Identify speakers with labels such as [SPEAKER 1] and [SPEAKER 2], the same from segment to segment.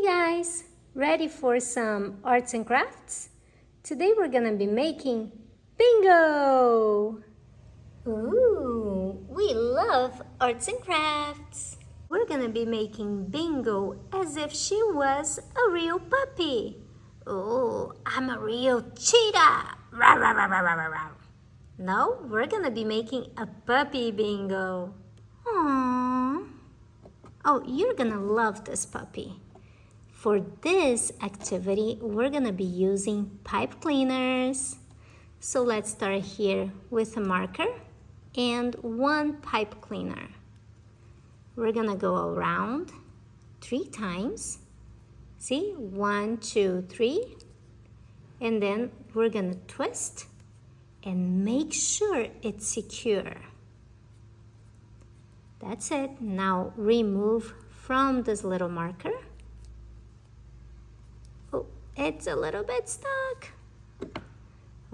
[SPEAKER 1] Hey guys, ready for some arts and crafts? Today we're gonna be making bingo! Ooh, we love arts and crafts! We're gonna be making bingo as if she was a real puppy. Oh, I'm a real cheetah! Rah, rah, rah, rah, rah, rah, rah. No, we're gonna be making a puppy bingo. Aww. Oh, you're gonna love this puppy. For this activity, we're gonna be using pipe cleaners. So let's start here with a marker and one pipe cleaner. We're gonna go around 3 times. See, 1, 2, 3. And then we're gonna twist and make sure it's secure. That's it. Now remove from this little marker. Oh, it's a little bit stuck.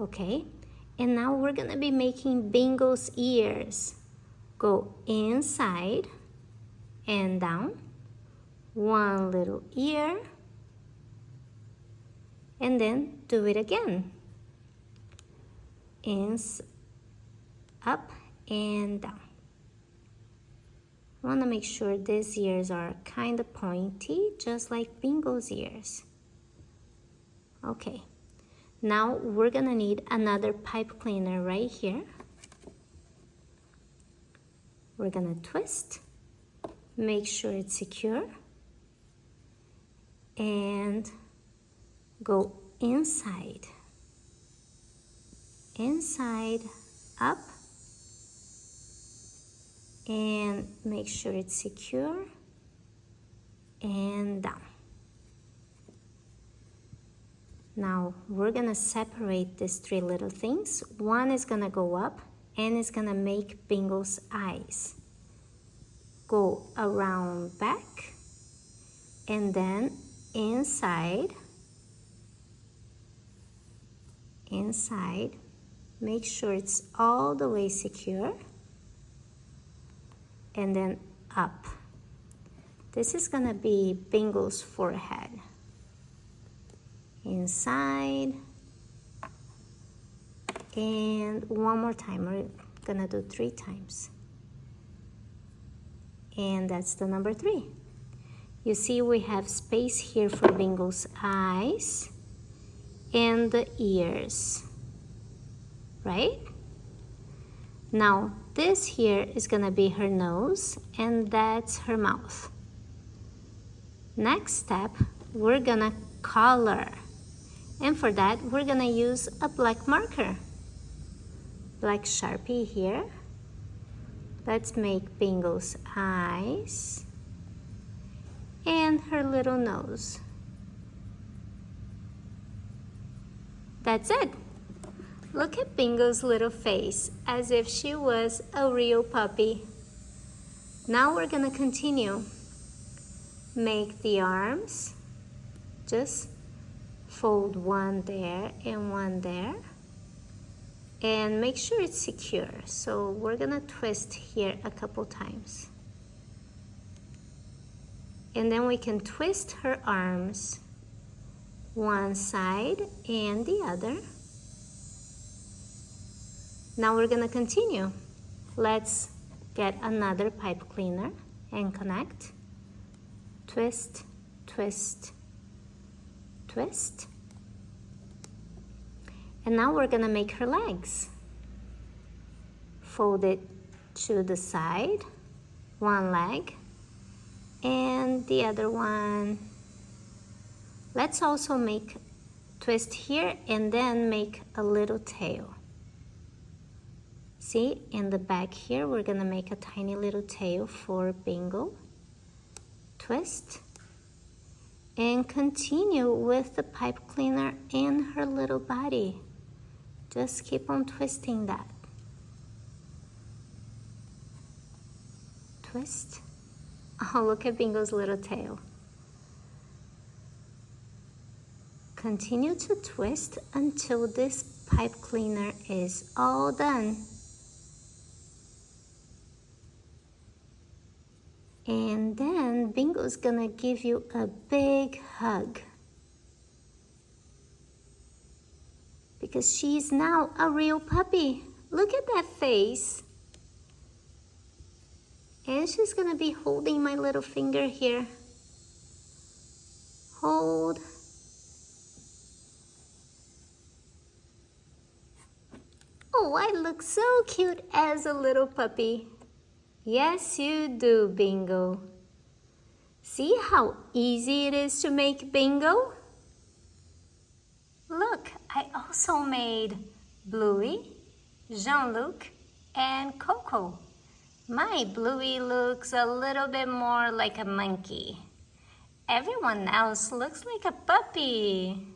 [SPEAKER 1] Okay, and now we're gonna be making Bingo's ears. Go inside and down. One little ear. And then do it again. Up and down. I want to make sure these ears are kind of pointy, just like Bingo's ears. Okay, now we're gonna need another pipe cleaner right here. We're gonna twist, make sure it's secure, and go inside, up, and make sure it's secure, and down. Now we're gonna separate these 3 little things. One is gonna go up and it's gonna make Bingo's eyes. Go around back and then inside, make sure it's all the way secure, and then up. This is gonna be Bingo's forehead. Inside, and one more time. We're gonna do 3 times, and that's the number 3. You see we have space here for Bingo's eyes and the ears, right? Now this here is gonna be her nose, and that's her mouth. Next step, we're gonna color. And for that, we're gonna use a black marker. Black Sharpie here. Let's make Bingo's eyes and her little nose. That's it. Look at Bingo's little face, as if she was a real puppy. Now we're gonna continue. Make the arms. Just fold one there and one there, and make sure it's secure. So we're gonna twist here a couple times, and then we can twist her arms one side and the other. Now we're gonna continue. Let's get another pipe cleaner and connect. Twist, twist, twist. And now we're gonna make her legs. Fold it to the side, one leg, and the other one. Let's also make twist here and then make a little tail. See, in the back here, we're gonna make a tiny little tail for Bingo. Twist. And continue with the pipe cleaner in her little body. Just keep on twisting that. Twist. Oh, look at Bingo's little tail. Continue to twist until this pipe cleaner is all done. And then Bingo's gonna give you a big hug. Because she's now a real puppy. Look at that face. And she's gonna be holding my little finger here. Hold. Oh, I look so cute as a little puppy. Yes, you do, Bingo. See how easy it is to make Bingo? Look, I also made Bluey, Jean-Luc, and Coco. My Bluey looks a little bit more like a monkey. Everyone else looks like a puppy.